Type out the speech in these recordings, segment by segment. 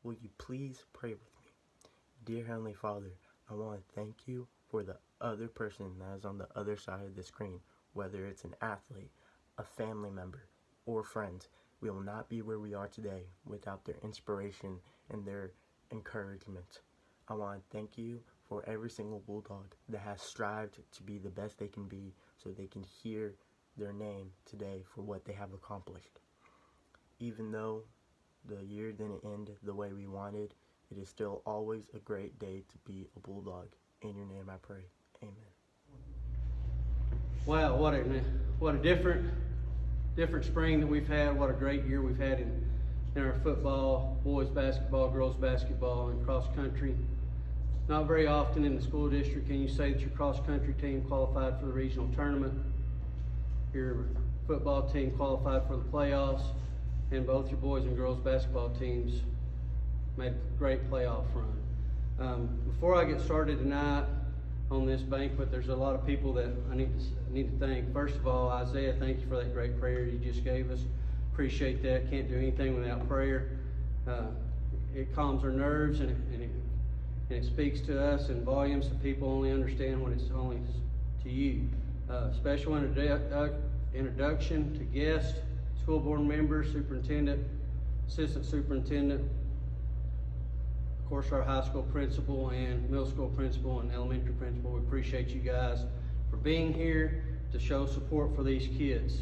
Will you please pray with me? Dear Heavenly Father, I want to thank you for the other person that is on the other side of the screen, whether it's an athlete, a family member, or friends. We will not be where we are today without their inspiration and their encouragement. I want to thank you for every single Bulldog that has strived to be the best they can be so they can hear their name today for what they have accomplished. Even though the year didn't end the way we wanted, it is still always a great day to be a Bulldog. In your name I pray. Amen. Wow, what a different spring that we've had. What a great year we've had in our football, boys basketball, girls basketball, and cross country. Not very often in the school district can you say that your cross country team qualified for the regional tournament, your football team qualified for the playoffs, and both your boys and girls basketball teams made a great playoff run. Before I get started tonight on this banquet, there's a lot of people that I need to thank. First of all, Isaiah, thank you for that great prayer you just gave us. Appreciate that. Can't do anything without prayer. It calms our nerves and it speaks to us in volumes that people only understand when it's only to you. Special introduction to guests, school board members, superintendent, assistant superintendent, of course our high school principal and middle school principal and elementary principal. We appreciate you guys for being here to show support for these kids.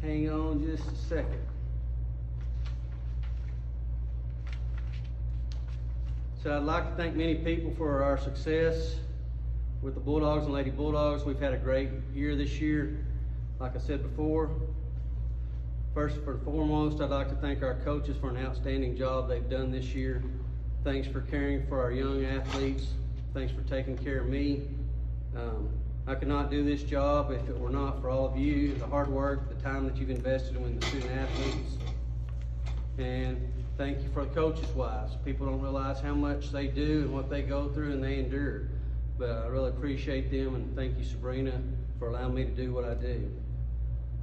Hang on just a second. So I'd like to thank many people for our success with the Bulldogs and Lady Bulldogs. We've had a great year this year, like I said before. First and foremost, I'd like to thank our coaches for an outstanding job they've done this year. Thanks for caring for our young athletes. Thanks for taking care of me. I could not do this job if it were not for all of you, the hard work, the time that you've invested in the student athletes. And thank you for the coaches' wives. People don't realize how much they do and what they go through and they endure. But I really appreciate them, and thank you, Sabrina, for allowing me to do what I do.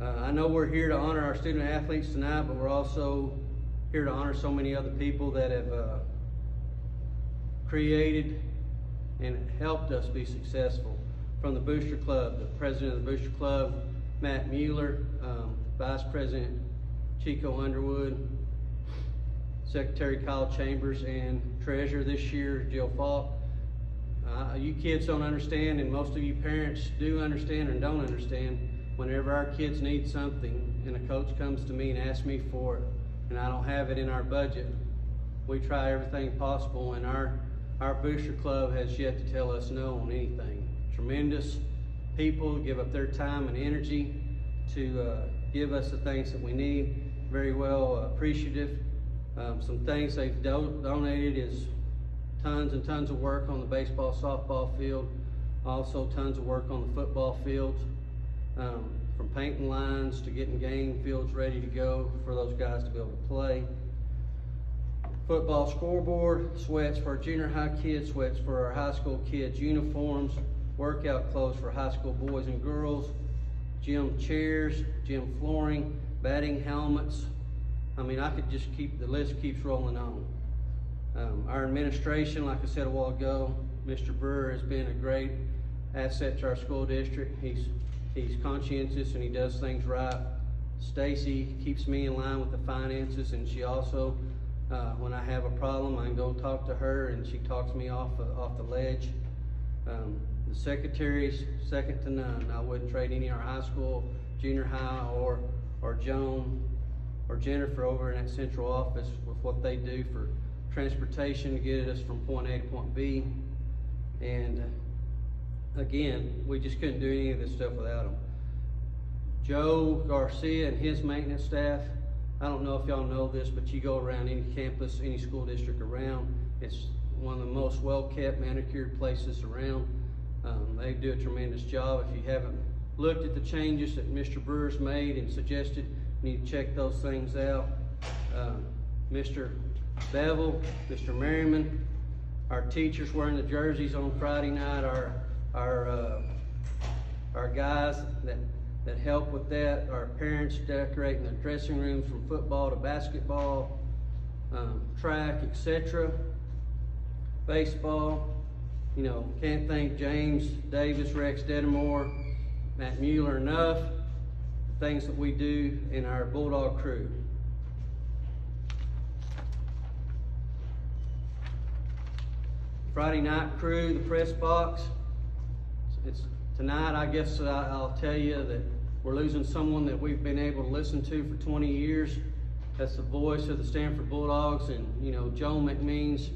I know we're here to honor our student athletes tonight, but we're also here to honor so many other people that have created and helped us be successful. From the Booster Club, the president of the Booster Club, Matt Mueller, Vice President Chico Underwood, Secretary Kyle Chambers, and Treasurer this year, Jill Falk. You kids don't understand, and most of you parents do understand or don't understand, whenever our kids need something and a coach comes to me and asks me for it and I don't have it in our budget, we try everything possible, and our Booster Club has yet to tell us no on anything. Tremendous people give up their time and energy to give us the things that we need. Very well appreciative. Some things they've donated is tons and tons of work on the baseball, softball field, also tons of work on the football fields, from painting lines to getting game fields ready to go for those guys to be able to play. Football scoreboard, sweats for our junior high kids, sweats for our high school kids, uniforms, workout clothes for high school boys and girls, gym chairs, gym flooring, batting helmets. I mean, I could just the list keeps rolling on. Our administration, like I said a while ago, Mr. Brewer has been a great asset to our school district. He's conscientious and he does things right. Stacy keeps me in line with the finances, and she also, when I have a problem, I can go talk to her and she talks me off the ledge. The secretaries, second to none. I wouldn't trade any of our high school, junior high, or Joan or Jennifer over in that central office with what they do for transportation to get us from point A to point B. And again, we just couldn't do any of this stuff without them. Joe Garcia and his maintenance staff, I don't know if y'all know this, but you go around any campus, any school district around, it's one of the most well-kept, manicured places around. They do a tremendous job. If you haven't looked at the changes that Mr. Brewer's made and suggested, you need to check those things out. Mr. Bevel, Mr. Merriman, our teachers wearing the jerseys on Friday night, our guys that that help with that. Our parents decorating their dressing rooms from football to basketball, track, etc. Baseball. You know, can't thank James Davis, Rex Dedamore, Matt Mueller enough. The things that we do in our Bulldog crew. Friday night crew, the press box. It's tonight, I guess I'll tell you that we're losing someone that we've been able to listen to for 20 years. That's the voice of the Stamford Bulldogs, and you know, Joe McMeans.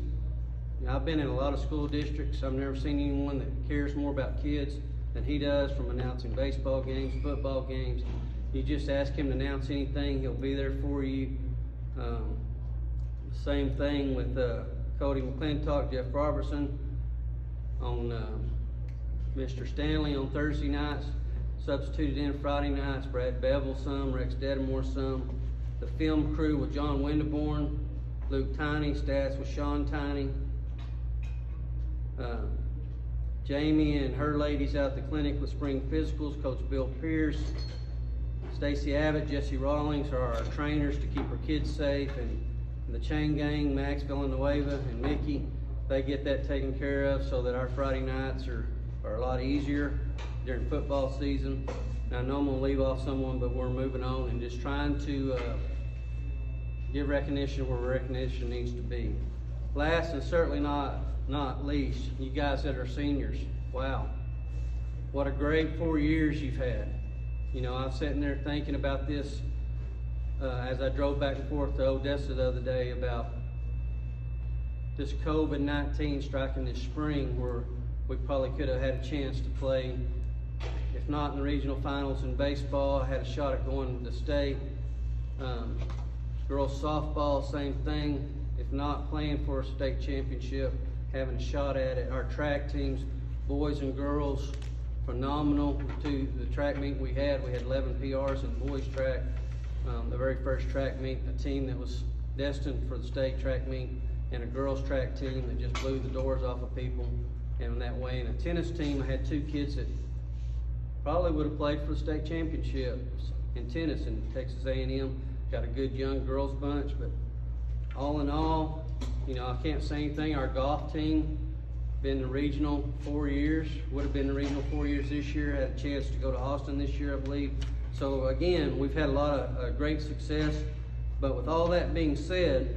You know, I've been in a lot of school districts. I've never seen anyone that cares more about kids than he does, from announcing baseball games, football games. You just ask him to announce anything, he'll be there for you. Same thing with Cody McClintock, Jeff Robertson on Mr. Stanley on Thursday nights, substituted in Friday nights, Brad Bevel some, Rex Dedamore some. The film crew with John Winterborn, Luke Tiney, stats with Sean Tiney. Jamie and her ladies out at the clinic with spring physicals, Coach Bill Pierce. Stacy Abbott, Jesse Rawlings are our trainers to keep our kids safe, and the chain gang, Max Villanueva and Mickey, they get that taken care of so that our Friday nights are a lot easier during football season. And I know I'm gonna leave off someone, but we're moving on and just trying to give recognition where recognition needs to be. Last and certainly not least, you guys that are seniors, wow. What a great 4 years you've had. You know, I was sitting there thinking about this as I drove back and forth to Odessa the other day about this COVID-19 striking this spring, where we probably could have had a chance to play, if not in the regional finals in baseball. I had a shot at going to state. Girls softball, same thing. If not playing for a state championship, having a shot at it. Our track teams, boys and girls, phenomenal. To the track meet we had 11 PRs in boys track. The very first track meet, a team that was destined for the state track meet, and a girls track team that just blew the doors off of people. And in that way, and a tennis team, I had 2 kids that probably would have played for the state championships in tennis, and Texas A&M got a good young girls bunch. But all in all, you know, I can't say anything. Our golf team been the regional 4 years, would have been the regional 4 years this year, had a chance to go to Austin this year, I believe. So again, we've had a lot of great success. But with all that being said,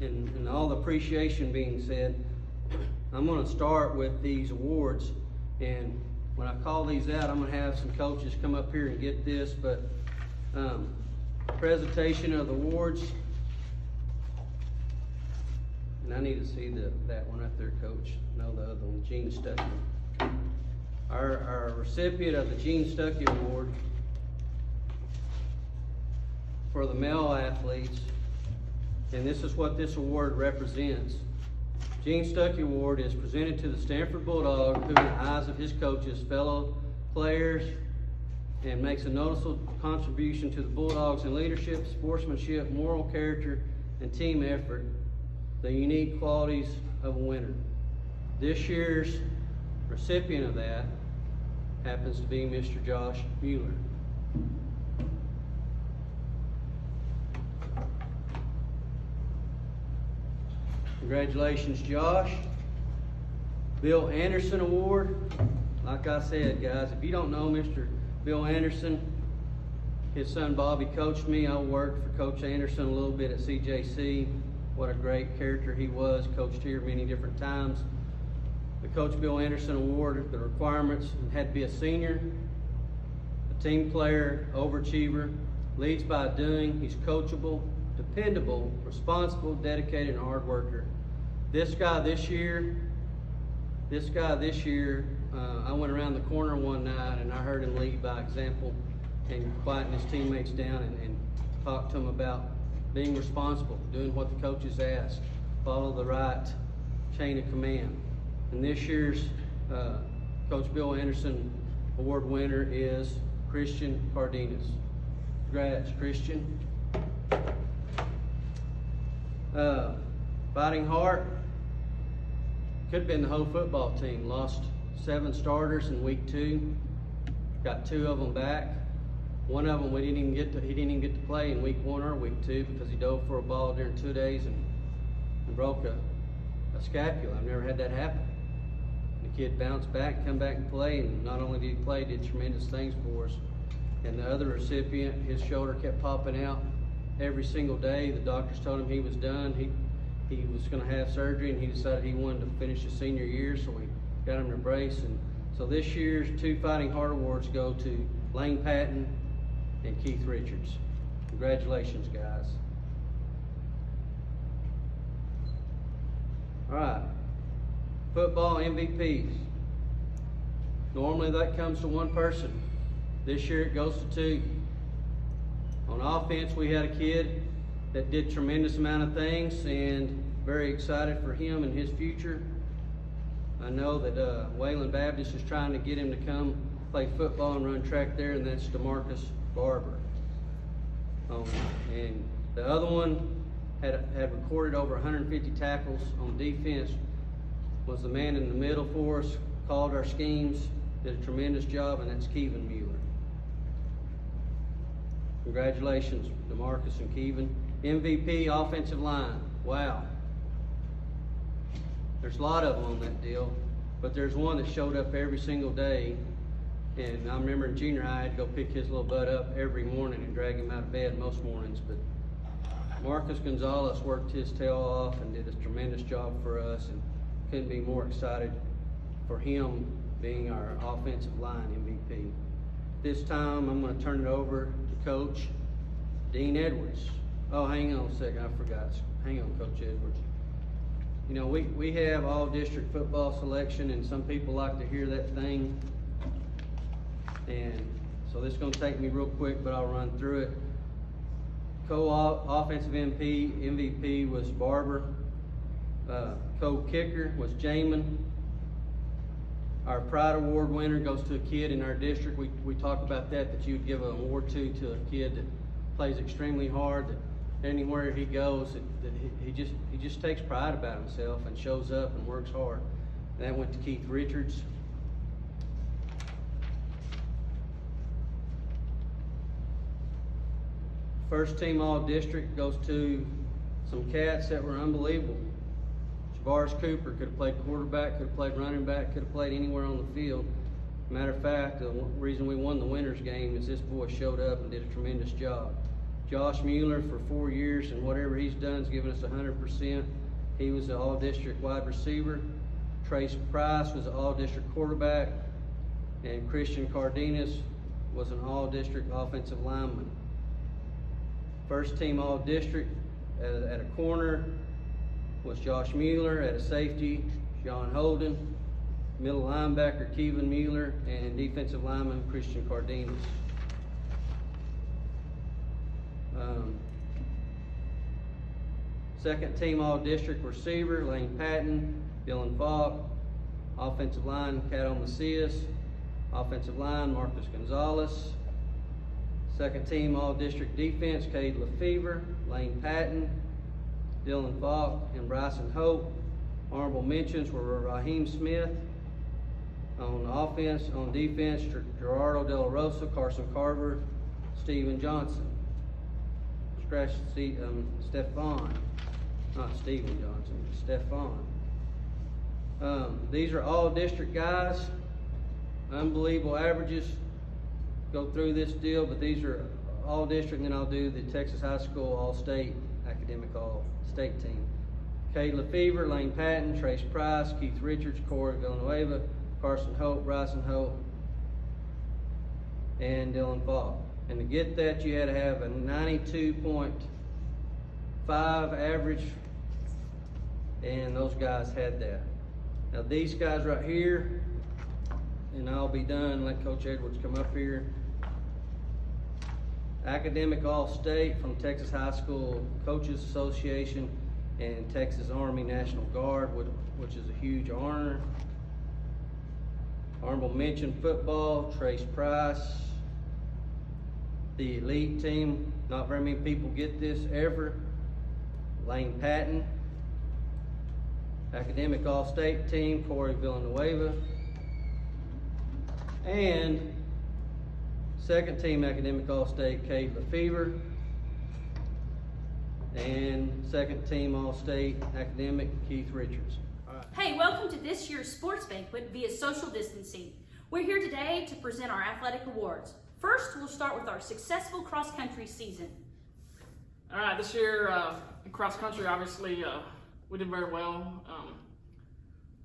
and all the appreciation being said, I'm going to start with these awards. And when I call these out, I'm going to have some coaches come up here and get this. But presentation of the awards. And I need to see that one up there, Coach. No, the other one, Gene Stuckey. Our recipient of the Gene Stuckey Award for the male athletes, and this is what this award represents. Gene Stuckey Award is presented to the Stamford Bulldog who, in the eyes of his coaches, fellow players, and makes a noticeable contribution to the Bulldogs in leadership, sportsmanship, moral character, and team effort, the unique qualities of a winner. This year's recipient of that happens to be Mr. Josh Mueller. Congratulations, Josh. Bill Anderson Award. Like I said, guys, if you don't know Mr. Bill Anderson, his son Bobby coached me. I worked for Coach Anderson a little bit at CJC. What a great character he was. Coached here many different times. The Coach Bill Anderson Award, the requirements: had to be a senior, a team player, overachiever, leads by doing, he's coachable, dependable, responsible, dedicated, and hard worker. This guy this year, I went around the corner one night and I heard him lead by example and quieting his teammates down and talk to them about being responsible, doing what the coaches ask, follow the right chain of command. And this year's Coach Bill Anderson Award winner is Christian Cardenas. Congrats, Christian. Fighting Heart, could have been the whole football team. Lost 7 starters in week 2. got 2 of them back. One of them he didn't even get to play in week 1 or week 2 because he dove for a ball during 2 days and broke a scapula. I've never had that happen. The kid bounced back, come back and play, and not only did he play, did tremendous things for us. And the other recipient, his shoulder kept popping out every single day. The doctors told him he was done. He was going to have surgery, and he decided he wanted to finish his senior year, so we got him a brace. And so this year's 2 Fighting Heart Awards go to Lane Patton and Keith Richards. Congratulations, guys. All right, football MVPs. Normally that comes to one person. This year it goes to 2. On offense, we had a kid that did tremendous amount of things, and very excited for him and his future. I know that Wayland Baptist is trying to get him to come play football and run track there, and that's DeMarcus Barber. And the other one had recorded over 150 tackles on defense, was the man in the middle for us, called our schemes, did a tremendous job, and that's Kevin Mueller. Congratulations, DeMarcus and Kevin. MVP, offensive line. Wow. There's a lot of them on that deal, but there's one that showed up every single day. And I remember in junior high, I had to go pick his little butt up every morning and drag him out of bed most mornings. But Marcus Gonzalez worked his tail off and did a tremendous job for us, and couldn't be more excited for him being our offensive line MVP. This time, I'm going to turn it over to Coach Dean Edwards. Oh, hang on a second, I forgot. Hang on, Coach Edwards. You know, we have all district football selection, and some people like to hear that thing. And so this is going to take me real quick, but I'll run through it. Co-offensive MVP was Barber. Co-kicker was Jamin. Our Pride Award winner goes to a kid in our district. We talk about that you'd give an award to a kid that plays extremely hard, that anywhere he goes, that he just takes pride about himself and shows up and works hard. And that went to Keith Richards. First team all-district goes to some cats that were unbelievable. Javaris Cooper could have played quarterback, could have played running back, could have played anywhere on the field. Matter of fact, the reason we won the winners game is this boy showed up and did a tremendous job. Josh Mueller, for 4 years, and whatever he's done has given us 100%. He was an all-district wide receiver. Trace Price was an all-district quarterback. And Christian Cardenas was an all-district offensive lineman. First team all-district at a corner was Josh Mueller. At a safety, John Holden. Middle linebacker, Kevin Mueller. And defensive lineman, Christian Cardenas. Second team all-district receiver, Lane Patton, Dylan Falk. Offensive line, Cato Macias. Offensive line, Marcus Gonzalez. Second team all-district defense, Cade Lefevre, Lane Patton, Dylan Falk, and Bryson Hope. Honorable mentions were Raheem Smith. On offense, on defense, Gerardo De La Rosa, Carson Carver, Stephen Johnson. Stephon, not Stephen Johnson, Stephon. These are all district guys. Unbelievable averages. Go through this deal, but these are all district, and then I'll do the Texas High School All-State Academic All-State team. Cade Lefevre, Lane Patton, Trace Price, Keith Richards, Corey Villanueva, Carson Hope, Bryson Hope, and Dylan Falk. And to get that, you had to have a 92.5 average, and those guys had that. Now these guys right here, and I'll be done, let Coach Edwards come up here. Academic All-State from Texas High School Coaches Association and Texas Army National Guard, which is a huge honor. Honorable mention football, Trace Price. The elite team, not very many people get this ever. Lane Patton. Academic All-State team, Corey Villanueva. And Second team academic All-State, Kate LaFever. And second team All-State academic, Keith Richards. Hey, welcome to this year's sports banquet via social distancing. We're here today to present our athletic awards. First, we'll start with our successful cross-country season. All right, this year in cross country, obviously we did very well.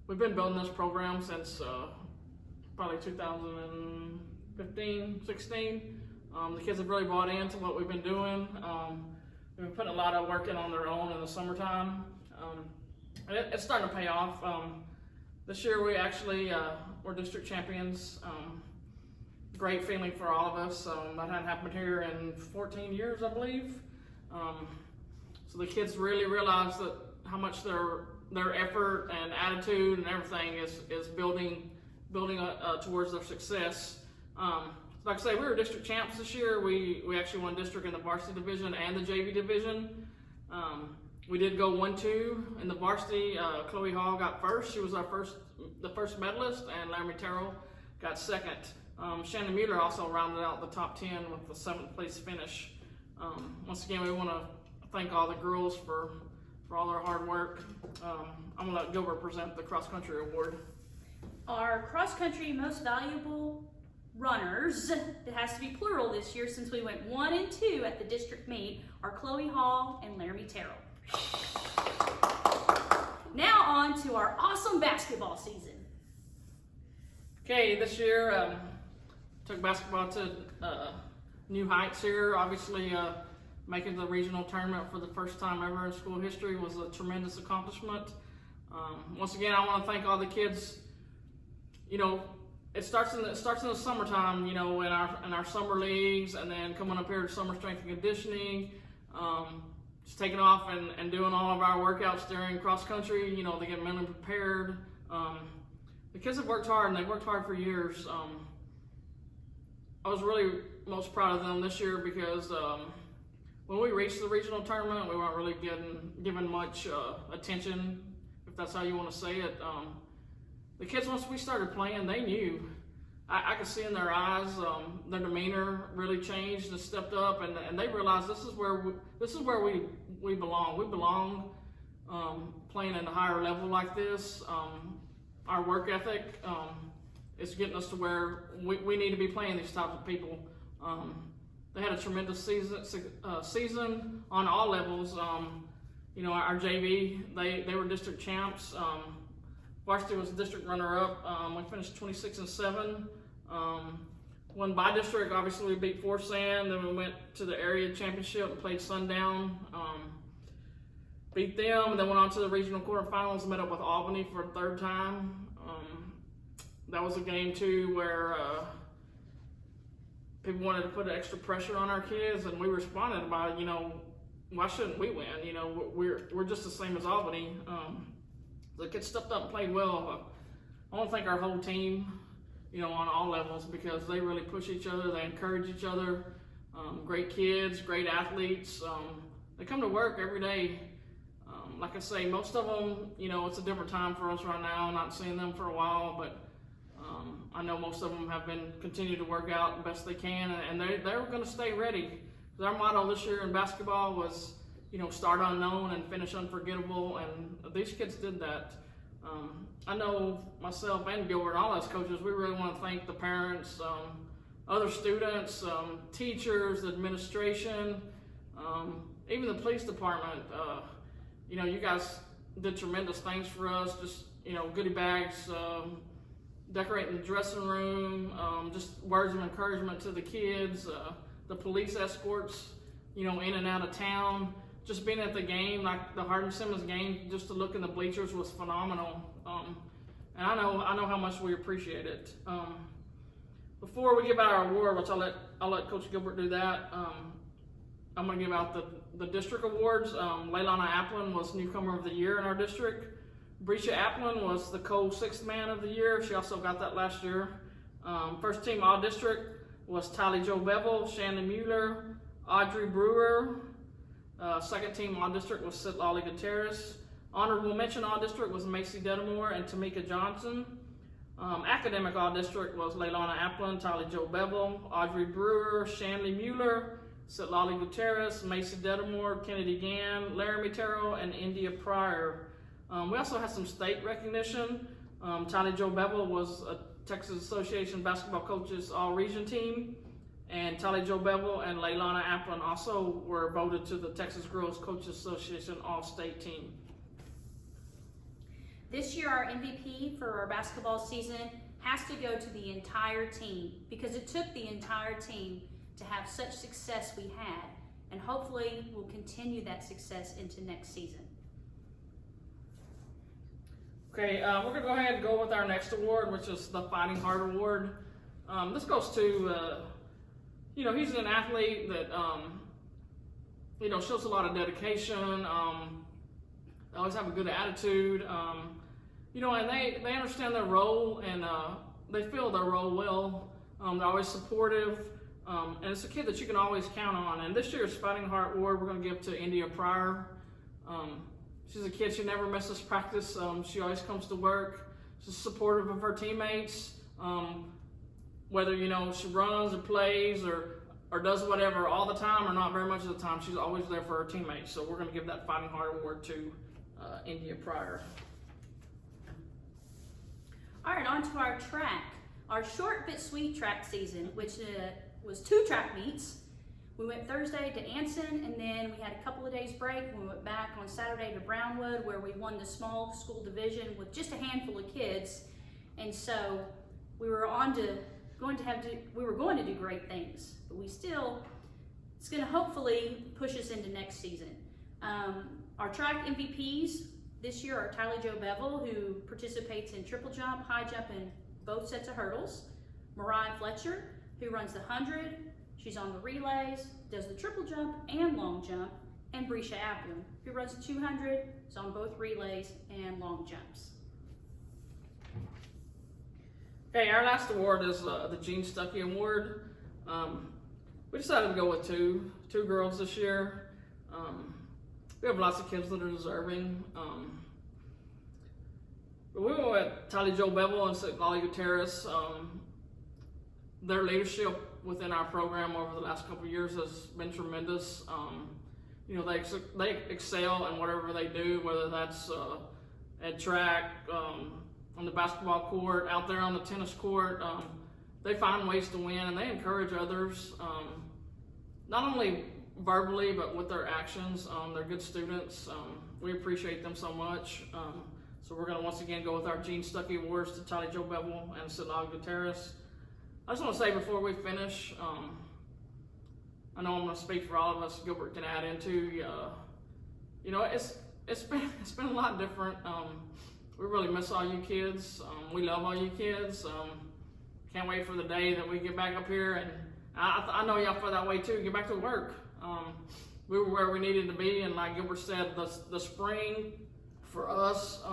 We've been building this program since probably 2015, 16. The kids have really bought into what we've been doing. We've been putting a lot of work in on their own in the summertime. And it's starting to pay off. This year we actually were district champions. Great feeling for all of us. That hadn't happened here in 14 years, I believe. So the kids really realize that how much their effort and attitude and everything is building towards their success. Like I say, we were district champs this year. We actually won district in the varsity division and the JV division. We did go 1-2 in the varsity. Chloe Hall got first. She was the first medalist, and Laramie Terrell got second. Shannon Mueller also rounded out the top 10 with the 7th place finish. Once again, we want to thank all the girls for all their hard work. I'm going to let Gilbert present the cross country award. Our cross-country most valuable runners, it has to be plural this year since we went 1 and 2 at the district meet, are Chloe Hall and Laramie Terrell. Now on to our awesome basketball season. Okay, this year took basketball to new heights here. Obviously, making the regional tournament for the first time ever in school history was a tremendous accomplishment. Once again, I want to thank all the kids. You know, it starts in the summertime. You know, in our summer leagues, and then coming up here to summer strength and conditioning. Just taking off and doing all of our workouts during cross country. You know, they get mentally prepared. The kids have worked hard, and they've worked hard for years. I was really most proud of them this year because when we reached the regional tournament, we weren't really given much attention, if that's how you want to say it. The kids, once we started playing, they knew. I could see in their eyes, their demeanor really changed and stepped up, and they realized this is where we belong. We belong playing at a higher level like this. Our work ethic is getting us to where we need to be playing these types of people. They had a tremendous season on all levels. You know, our JV, they were district champs. Varsity was district runner-up. We finished 26-7. Won by district. Obviously, we beat Forest Sand. Then we went to the area championship and played Sundown. Beat them, and then went on to the regional quarterfinals. Met up with Albany for a third time. That was a game too where people wanted to put extra pressure on our kids, and we responded by, you know, why shouldn't we win? You know, we're just the same as Albany. The kids stepped up and played well. I want to thank our whole team, you know, on all levels, because they really push each other. They encourage each other. Great kids, great athletes. They come to work every day. Like I say, most of them, you know, it's a different time for us right now. Not seeing them for a while, but I know most of them have been continuing to work out the best they can, and they're going to stay ready. Our motto this year in basketball was, you know, start unknown and finish unforgettable, and these kids did that. I know myself and Gilbert, all us coaches, we really want to thank the parents, other students, teachers, administration, even the police department. You know, you guys did tremendous things for us, just, you know, goodie bags, decorating the dressing room, just words of encouragement to the kids, the police escorts, you know, in and out of town. Just being at the game, like the Hardin-Simmons game, just to look in the bleachers was phenomenal. And I know how much we appreciate it. Before we give out our award, which I'll let Coach Gilbert do that, I'm going to give out the district awards. Leilana Applin was Newcomer of the Year in our district. Breisha Applin was the co-6th man of the year. She also got that last year. First team all-district was Tally Jo Bevel, Shannon Mueller, Audrey Brewer. Second team all-district was Citlali Gutierrez. Honorable mention all-district was Macy Dedamore and Tamika Johnson. Academic All-District was Leilani Applin, Tyler Joe Bevel, Audrey Brewer, Shanley Mueller, Sitlali Gutierrez, Macy Dedamore, Kennedy Gann, Laramie Terrell, and India Pryor. We also had some state recognition. Tyler Joe Bevel was a Texas Association Basketball Coaches All-Region team, and Tyler Joe Bevel and Leilani Applin also were voted to the Texas Girls Coaches Association All-State team. This year, our MVP for our basketball season has to go to the entire team, because it took the entire team to have such success we had, and hopefully we'll continue that success into next season. Okay, we're going to go ahead and go with our next award, which is the Fighting Heart Award. This goes to, he's an athlete that, shows a lot of dedication, always have a good attitude, and they understand their role, and they feel their role well. They're always supportive, and it's a kid that you can always count on. And this year's Fighting Heart Award we're going to give to India Pryor. She's a kid, she never misses practice. She always comes to work. She's supportive of her teammates. Whether, she runs or plays or does whatever all the time or not very much of the time, she's always there for her teammates. So we're going to give that Fighting Heart Award to India Pryor. All right, on to our track. Our short but sweet track season, which was 2 track meets. We went Thursday to Anson, and then we had a couple of days break. We went back on Saturday to Brownwood, where we won the small school division with just a handful of kids. And so we were going to do great things, but it's going to hopefully push us into next season. Our track MVPs this year are Tyler Joe Bevel, who participates in triple jump, high jump, and both sets of hurdles. Mariah Fletcher, who runs the 100. She's on the relays, does the triple jump and long jump. And Brescia Applin, who runs the 200, is on both relays and long jumps. Okay, our last award is the Gene Stuckey Award. We decided to go with two girls this year. We have lots of kids that are deserving. But we went with Tyler Joe Bevel and Sitlali Gutierrez. Their leadership within our program over the last couple of years has been tremendous. They excel in whatever they do, whether that's at track, on the basketball court, out there on the tennis court. They find ways to win, and they encourage others, not only verbally, but with their actions. They're good students. We appreciate them so much. So we're going to once again go with our Gene Stuckey Awards to Tyler Joe Bevel and Sitlali Gutierrez. I just want to say before we finish, I know I'm going to speak for all of us. Gilbert can add into, it's been a lot different. We really miss all you kids. We love all you kids. Can't wait for the day that we get back up here, and I know y'all feel that way too. Get back to work. We were where we needed to be, and like Gilbert said, the spring for us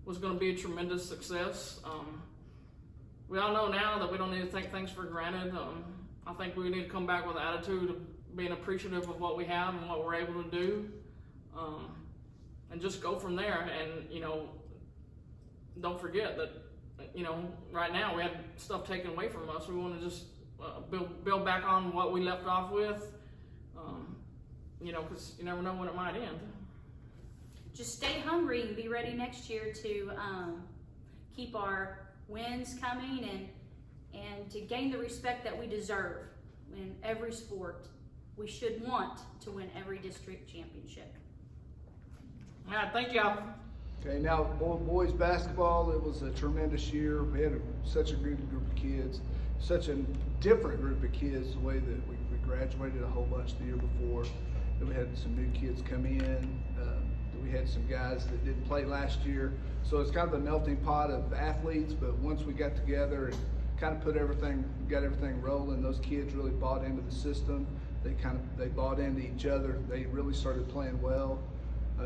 was going to be a tremendous success. We all know now that we don't need to take things for granted. I think we need to come back with an attitude of being appreciative of what we have and what we're able to do, and just go from there. And don't forget that right now we had stuff taken away from us. We want to just build back on what we left off with, because you never know when it might end. Just stay hungry and be ready next year to keep our wins coming and to gain the respect that we deserve in every sport. We should want to win every district championship. All right, thank y'all. Okay, now boys basketball, it was a tremendous year. We had such a good group of kids, such a different group of kids, the way that we graduated a whole bunch the year before. Then we had some new kids come in. We had some guys that didn't play last year. So it's kind of a melting pot of athletes, but once we got together and kind of got everything rolling, those kids really bought into the system. They bought into each other. They really started playing well.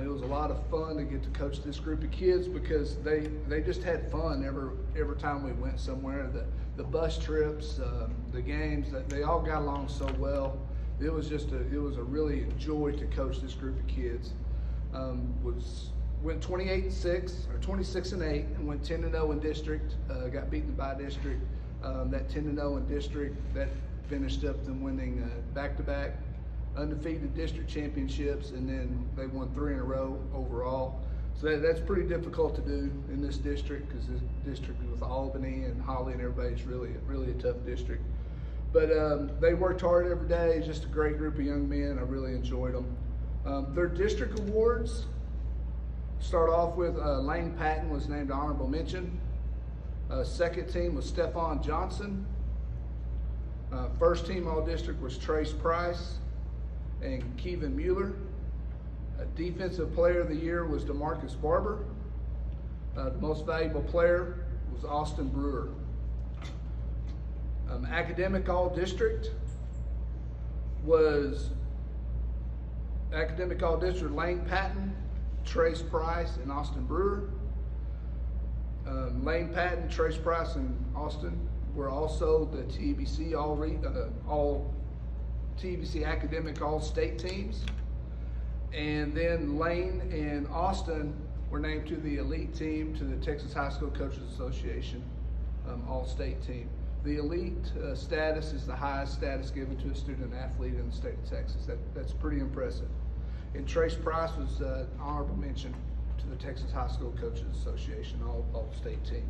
It was a lot of fun to get to coach this group of kids because they just had fun every time we went somewhere. The bus trips, the games, they all got along so well. It was a really joy to coach this group of kids. went 28-6 or 26-8 and went 10-0 in district. Got beaten by district. That 10-0 in district that finished up them winning back-to-back undefeated district championships, and then they won 3 in a row overall. So that's pretty difficult to do in this district, because this district with Albany and Holly and everybody's really a tough district. But they worked hard every day. Just a great group of young men. I really enjoyed them. Their district awards start off with Lane Patton was named honorable mention. Second team was Stephon Johnson. First team all district was Trace Price and Kevin Mueller. Defensive player of the year was DeMarcus Barber. The most valuable player was Austin Brewer. Academic all district was Lane Patton, Trace Price, and Austin Brewer. Lane Patton, Trace Price, and Austin were also the TBC all TBC academic all-state teams. And then Lane and Austin were named to the elite team to the Texas High School Coaches Association all-state team. The elite status is the highest status given to a student athlete in the state of Texas. That's pretty impressive. And Trace Price was honorable mention to the Texas High School Coaches Association all-state team.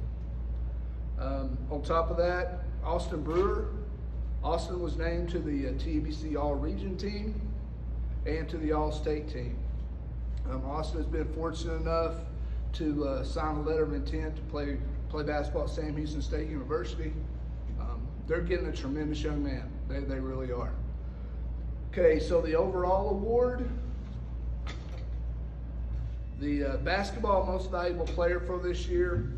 On top of that, Austin Brewer. Austin was named to the TBC all-region team and to the all-state team. Austin has been fortunate enough to sign a letter of intent to play basketball at Sam Houston State University. They're getting a tremendous young man. They really are. Okay, so the overall award, the basketball most valuable player for this year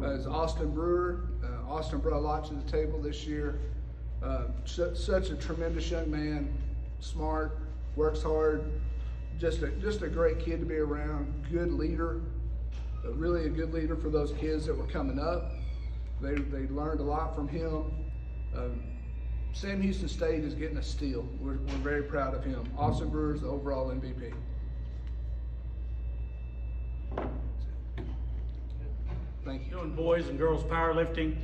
is Austin Brewer. Austin brought a lot to the table this year. Such a tremendous young man, smart, works hard, just a great kid to be around, good leader, really a good leader for those kids that were coming up. They learned a lot from him. Sam Houston State is getting a steal. We're very proud of him. Austin Brewer is the overall MVP. Thank you. Doing boys and girls powerlifting,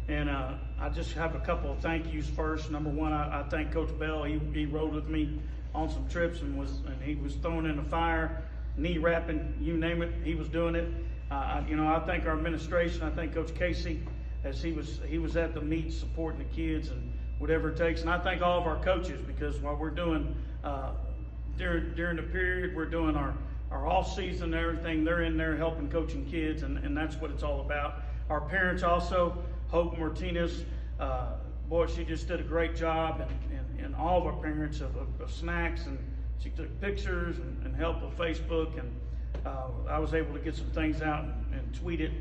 and I just have a couple of thank yous first. Number one, I thank Coach Bell. He rode with me on some trips and he was thrown in the fire, knee wrapping, you name it, he was doing it. I thank our administration. I thank Coach Casey, as he was at the meet supporting the kids and whatever it takes. And I thank all of our coaches, because while we're doing during the period we're doing our off season and everything, they're in there helping coaching kids, and that's what it's all about. Our parents also, Hope Martinez, boy, she just did a great job, and all of our parents of snacks, and she took pictures and helped with Facebook, and I was able to get some things out and tweet it,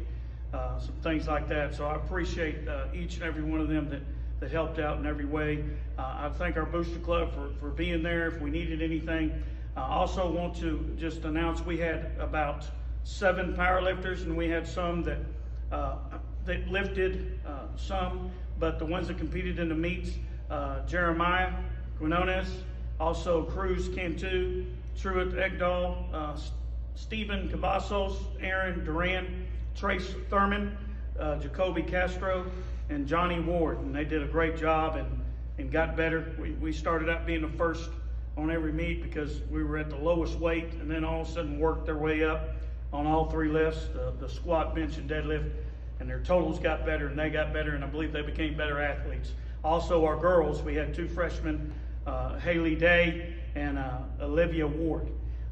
some things like that. So I appreciate each and every one of them that helped out in every way. I thank our Booster Club for being there if we needed anything. I also want to just announce we had about 7 powerlifters, and we had some that lifted some, but the ones that competed in the meets, Jeremiah Quinones, also Cruz Cantu, Truett Egdahl, Stephen Cavazos, Aaron Duran, Trace Thurman, Jacoby Castro, and Johnny Ward, and they did a great job and got better. We started out being the first on every meet because we were at the lowest weight, and then all of a sudden worked their way up on all 3 lifts, the squat, bench, and deadlift, and their totals got better, and they got better, and I believe they became better athletes. Also, our girls, we had 2 freshmen, Haley Day and Olivia Ward.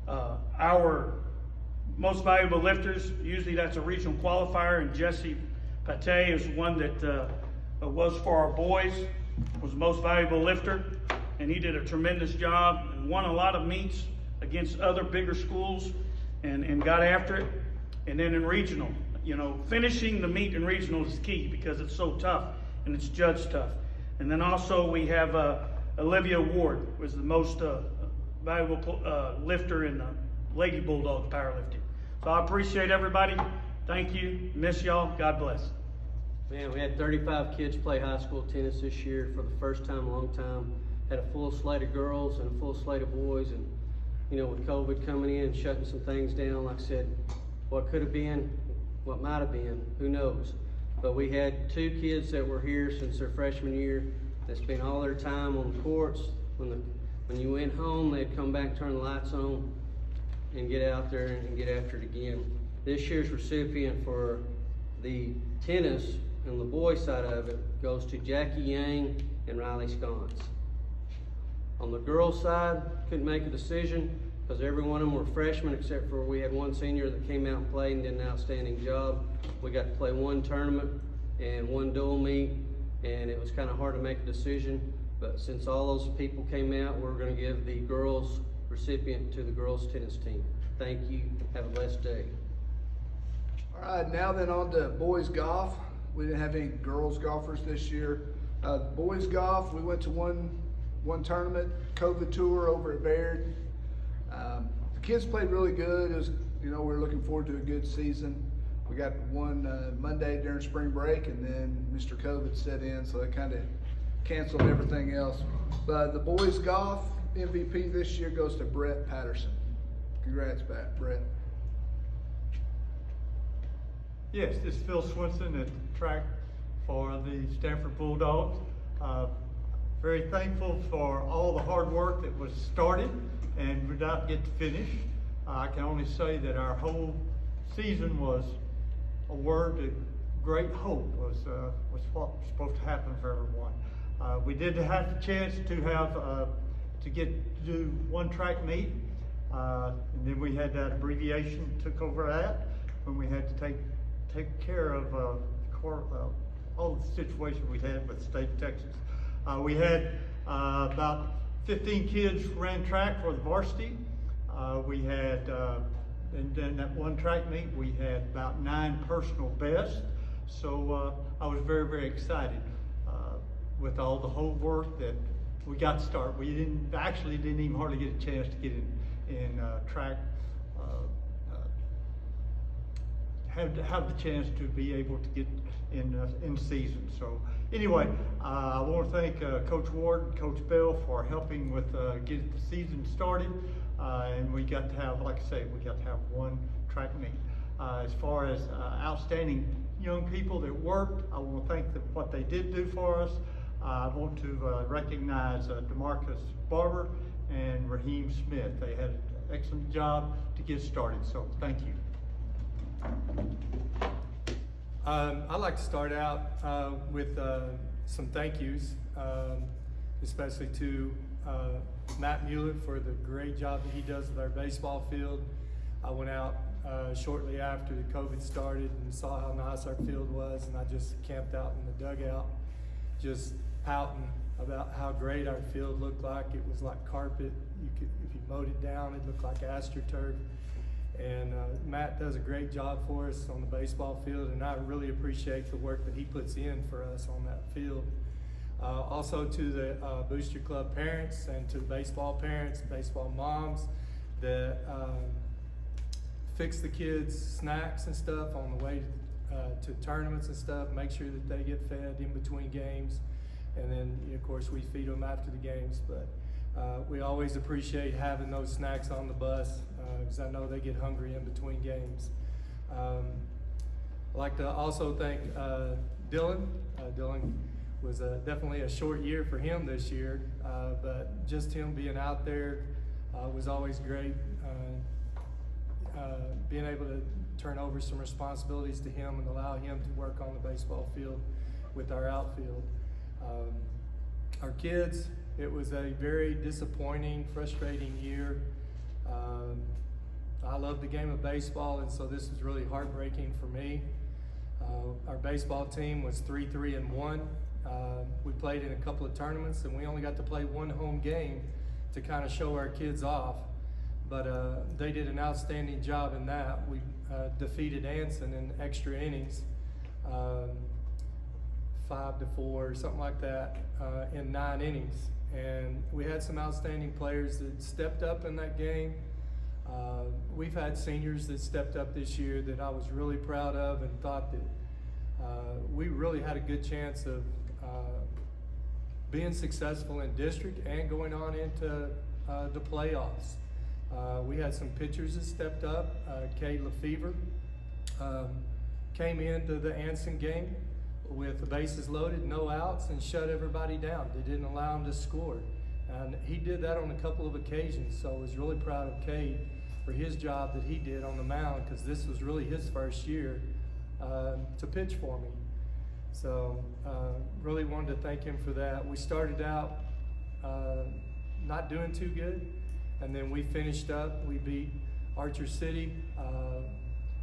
Our most valuable lifters, usually that's a regional qualifier, and Jesse Pate is one that was for our boys, was the most valuable lifter, and he did a tremendous job and won a lot of meets against other bigger schools and got after it. And then in regional, finishing the meet in regional is key because it's so tough and it's judged tough. And then also we have Olivia Ward, was the most valuable lifter in Lady Bulldogs powerlifting. So I appreciate everybody. Thank you. Miss y'all. God bless. Man, we had 35 kids play high school tennis this year for the first time in a long time. Had a full slate of girls and a full slate of boys, and you know, with COVID coming in, shutting some things down, like I said, what could have been, what might have been, who knows? But we had 2 kids that were here since their freshman year that spent all their time on the courts. When you went home, they'd come back, turn the lights on, and get out there and get after it again. This year's recipient for the tennis and the boys side of it goes to Jackie Yang and Riley Sconce. On the girls side, couldn't make a decision because every one of them were freshmen except for we had one senior that came out and played and did an outstanding job. We got to play 1 tournament and 1 dual meet, and it was kind of hard to make a decision. But since all those people came out, we're going to give the girls recipient to the girls tennis team. Thank you. Have a blessed day. All right, now then on to boys golf. We didn't have any girls golfers this year. Boys golf, we went to one tournament, COVID tour over at Baird. The kids played really good. It was, you know, we're looking forward to a good season. We got one Monday during spring break, and then Mr. COVID set in, so it kind of canceled everything else. But the boys golf MVP this year goes to Brett Patterson. Congrats, Brett. Yes, this is Phil Swinson at the track for the Stamford Bulldogs. Very thankful for all the hard work that was started and did not get to finish. I can only say that our whole season was a word that great hope was what was supposed to happen for everyone. We did have the chance to have to do 1 track meet, and then we had that abbreviation took over that when we had to take care of all the situation we had with the state of Texas. We had about 15 kids ran track for the varsity. We had, and then that 1 track meet, we had about 9 personal bests. So I was very, very excited with all the whole work that we got to start. We didn't even hardly get a chance to get in track. Have the chance to be able to get in season. So anyway, I want to thank Coach Ward and Coach Bell for helping with getting the season started. And we got to have, like I say, we got to have 1 track meet. As far as outstanding young people that worked, I want to thank them for what they did do for us. I want to recognize DeMarcus Barber and Raheem Smith. They had an excellent job to get started, so thank you. I'd like to start out with some thank yous, especially to Matt Mueller for the great job that he does with our baseball field. I went out shortly after the COVID started and saw how nice our field was, and I just camped out in the dugout, just pouting about how great our field looked like. It was like carpet. If you mowed it down, it looked like AstroTurf. And Matt does a great job for us on the baseball field, and I really appreciate the work that he puts in for us on that field. Also to the Booster Club parents and to the baseball parents, baseball moms that fix the kids snacks and stuff on the way to tournaments and stuff, make sure that they get fed in between games. And then, of course, we feed them after the games. But we always appreciate having those snacks on the bus because I know they get hungry in between games. I'd like to also thank Dylan. Dylan was definitely a short year for him this year, but just him being out there was always great. Being able to turn over some responsibilities to him and allow him to work on the baseball field with our outfield. Our kids, it was a very disappointing, frustrating year. I love the game of baseball, and so this is really heartbreaking for me. Our baseball team was 3-3-1. We played in a couple of tournaments, and we only got to play 1 home game to kind of show our kids off. But they did an outstanding job in that. We defeated Anson in extra innings, 5-4, something like that, in 9 innings. And we had some outstanding players that stepped up in that game. We've had seniors that stepped up this year that I was really proud of and thought that we really had a good chance of being successful in district and going on into the playoffs. We had some pitchers that stepped up. Kay Lefevre came into the Anson game with the bases loaded, no outs, and shut everybody down. They didn't allow him to score. And he did that on a couple of occasions, so I was really proud of Kay for his job that he did on the mound, because this was really his first year to pitch for me. So really wanted to thank him for that. We started out not doing too good, and then we finished up. We beat Archer City.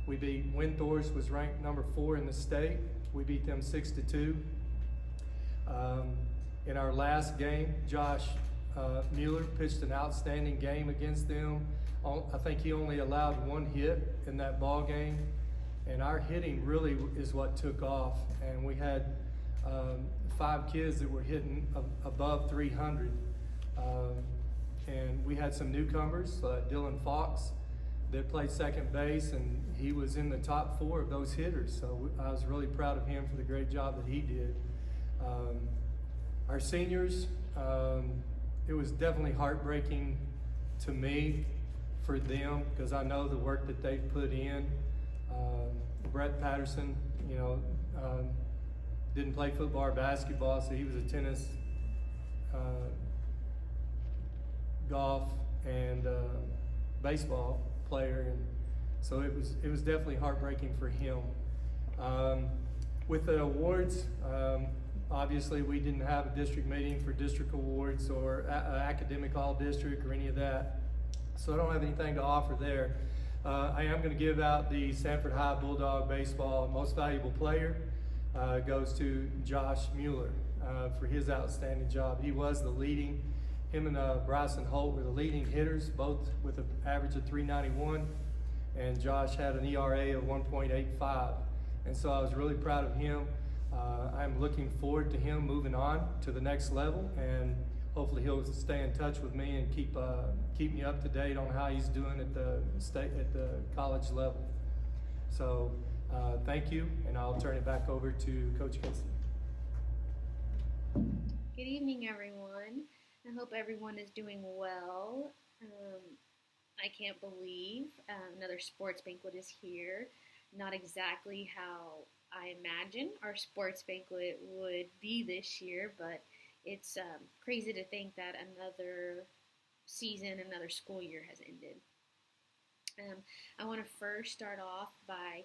We beat Windthorst, was ranked number 4 in the state. We beat them 6-2. In our last game, Josh Mueller pitched an outstanding game against them. I think he only allowed 1 hit in that ball game, and our hitting really is what took off. And we had 5 kids that were hitting above 300. And we had some newcomers, Dylan Fox, that played second base, and he was in the top 4 of those hitters. So I was really proud of him for the great job that he did. Our seniors, it was definitely heartbreaking to me for them, because I know the work that they've put in. Brett Patterson, didn't play football or basketball, so he was a tennis, golf, and baseball player, and so it was definitely heartbreaking for him. With the awards, obviously we didn't have a district meeting for district awards or academic all district or any of that, so I don't have anything to offer there. I am going to give out the Stamford High Bulldog Baseball Most Valuable Player. Goes to Josh Mueller for his outstanding job. He was the leading, him and Bryson Holt were the leading hitters, both with an average of .391, and Josh had an ERA of 1.85. And so I was really proud of him. I'm looking forward to him moving on to the next level, and hopefully he'll stay in touch with me and keep me up to date on how he's doing at the college level. So thank you, and I'll turn it back over to Coach Casey. Good evening, everyone. I hope everyone is doing well. I can't believe another sports banquet is here. Not exactly how I imagine our sports banquet would be this year, but it's crazy to think that another season, another school year has ended. I want to first start off by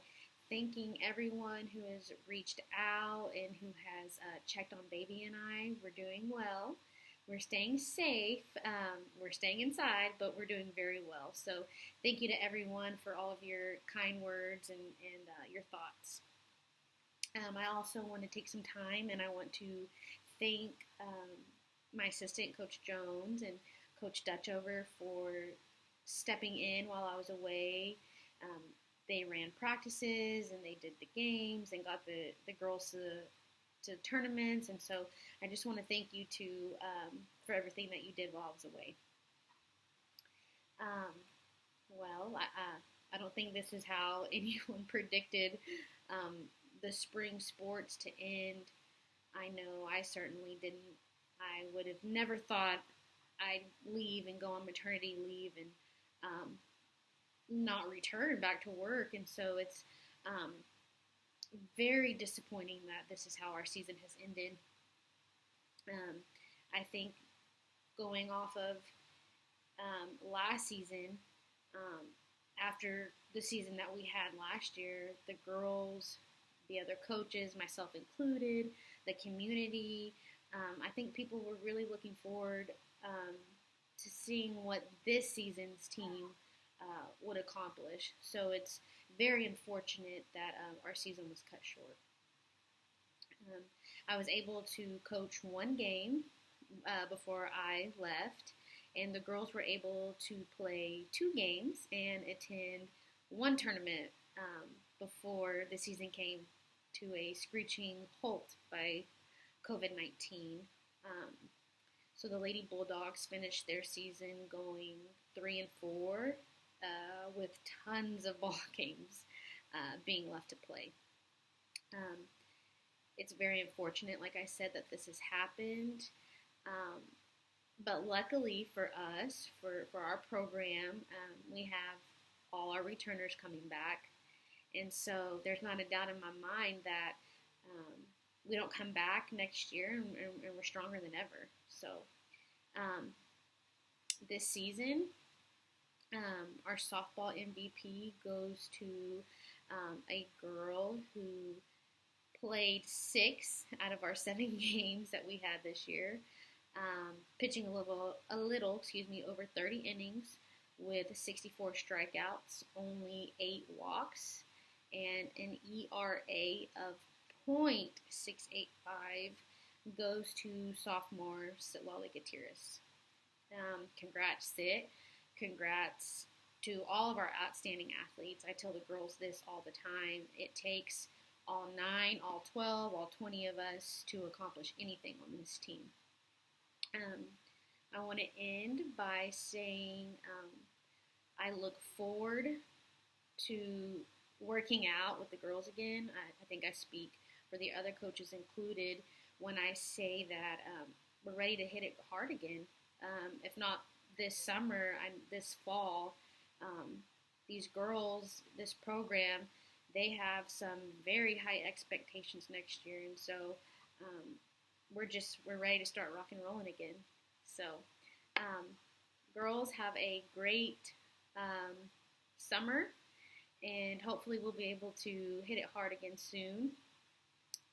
thanking everyone who has reached out and who has checked on Baby and I. We're doing well. We're staying safe. We're staying inside, but we're doing very well. So thank you to everyone for all of your kind words and your thoughts. I also want to take some time, and I want to thank my assistant, Coach Jones, and Coach Dutchover for stepping in while I was away. They ran practices, and they did the games, and got the girls to tournaments, and so I just want to thank you for everything that you did while I was away. I don't think this is how anyone predicted the spring sports to end. I know I certainly didn't. I would have never thought I'd leave and go on maternity leave and not return back to work, and so it's very disappointing that this is how our season has ended. I think going off of last season, after the season that we had last year, the girls, the other coaches, myself included, the community, I think people were really looking forward to seeing what this season's team would accomplish. So it's very unfortunate that our season was cut short. I was able to coach one game before I left, and the girls were able to play 2 games and attend one tournament before the season came to a screeching halt by COVID-19. So the Lady Bulldogs finished their season going 3-4 with tons of ball games being left to play. It's very unfortunate, like I said, that this has happened. But luckily for us, for our program, we have all our returners coming back. And so there's not a doubt in my mind that we don't come back next year and we're stronger than ever. So this season, our softball MVP goes to a girl who played 6 out of our 7 games that we had this year, pitching a little, over 30 innings with 64 strikeouts, only 8 walks, and an ERA of .685 goes to sophomore Sitlali Gutierrez. Congrats, Sit. Congrats to all of our outstanding athletes. I tell the girls this all the time. It takes all 9, all 12, all 20 of us to accomplish anything on this team. I want to end by saying I look forward to working out with the girls again. I think I speak for the other coaches included when I say that we're ready to hit it hard again. If not this summer, this fall, these girls, this program, they have some very high expectations next year, and so we're ready to start rock and rolling again. So, girls, have a great summer, and hopefully we'll be able to hit it hard again soon.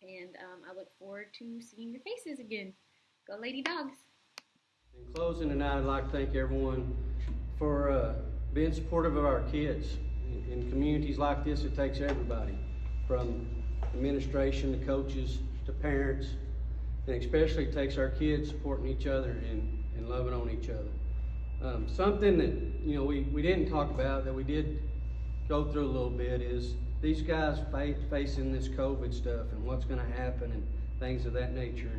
And I look forward to seeing your faces again. Go Lady Dogs! In closing tonight, I'd like to thank everyone for being supportive of our kids. In communities like this, it takes everybody, from administration to coaches to parents, and especially it takes our kids supporting each other and loving on each other. Something that we didn't talk about that we did go through a little bit is these guys facing this COVID stuff and what's going to happen and things of that nature.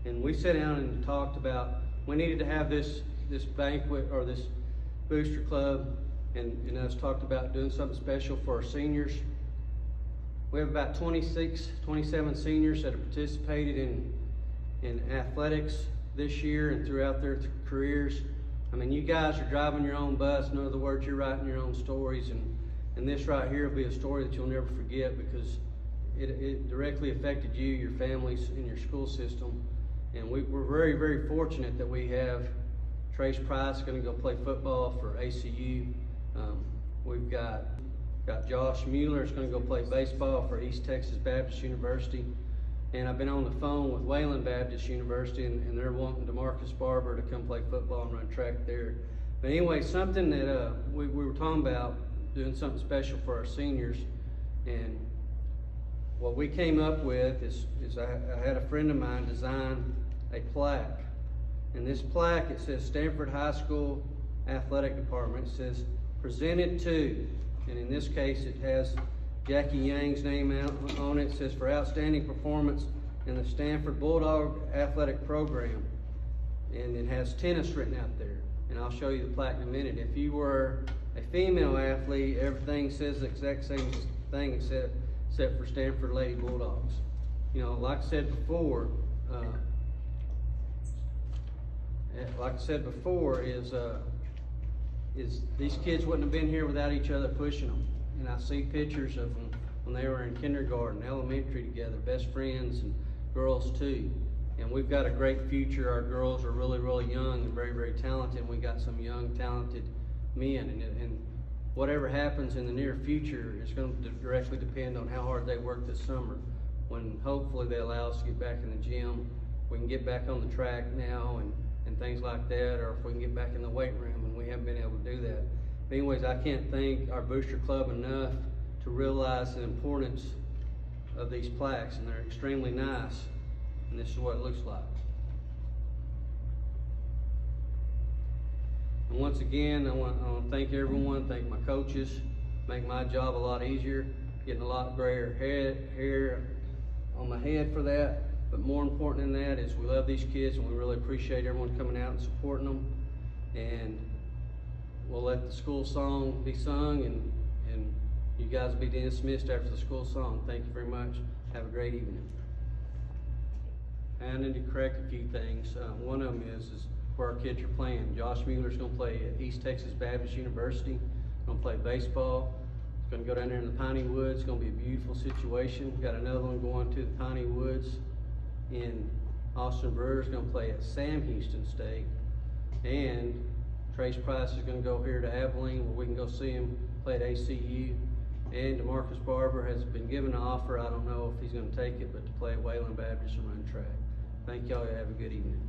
And we sat down and talked about we needed to have this banquet or this booster club, and us talked about doing something special for our seniors. We have about 27 seniors that have participated in athletics this year and throughout their careers. I mean, you guys are driving your own bus. In other words, you're writing your own stories, and this right here will be a story that you'll never forget because it directly affected you, your families, and your school system. And we're very, very fortunate that we have Trace Price going to go play football for ACU. We've got Josh Mueller is going to go play baseball for East Texas Baptist University. And I've been on the phone with Wayland Baptist University, and they're wanting DeMarcus Barber to come play football and run track there. But anyway, something that we were talking about, doing something special for our seniors. And what we came up with is I had a friend of mine design a plaque. And this plaque, it says Stamford High School Athletic Department. It says, presented to, and in this case it has Jackie Yang's name on it. It says, for outstanding performance in the Stamford Bulldog Athletic Program. And it has tennis written out there. And I'll show you the plaque in a minute. If you were a female athlete, everything says the exact same thing except for Stamford Lady Bulldogs. Like I said before, is these kids wouldn't have been here without each other pushing them. And I see pictures of them when they were in kindergarten, elementary together, best friends, and girls too. And we've got a great future. Our girls are really, really young and very, very talented. And we got some young, talented men. And whatever happens in the near future is going to directly depend on how hard they work this summer, when hopefully they allow us to get back in the gym. We can get back on the track now and things like that, or if we can get back in the weight room, and we haven't been able to do that. But anyways, I can't thank our booster club enough to realize the importance of these plaques, and they're extremely nice, and this is what it looks like. And once again, I want to thank everyone, thank my coaches, make my job a lot easier, getting a lot grayer hair on my head for that. But more important than that is we love these kids, and we really appreciate everyone coming out and supporting them. And we'll let the school song be sung, and you guys will be dismissed after the school song. Thank you very much. Have a great evening. And I need to correct a few things. One of them is where our kids are playing. Josh Mueller's gonna play at East Texas Baptist University, gonna play baseball. He's gonna go down there in the Piney Woods, gonna be a beautiful situation. Got another one going to the Piney Woods in Austin Brewer's gonna play at Sam Houston State. And Trace Price is gonna go here to Abilene where we can go see him play at ACU. And DeMarcus Barber has been given an offer, I don't know if he's gonna take it, but to play at Wayland Baptist and run track. Thank y'all, have a good evening.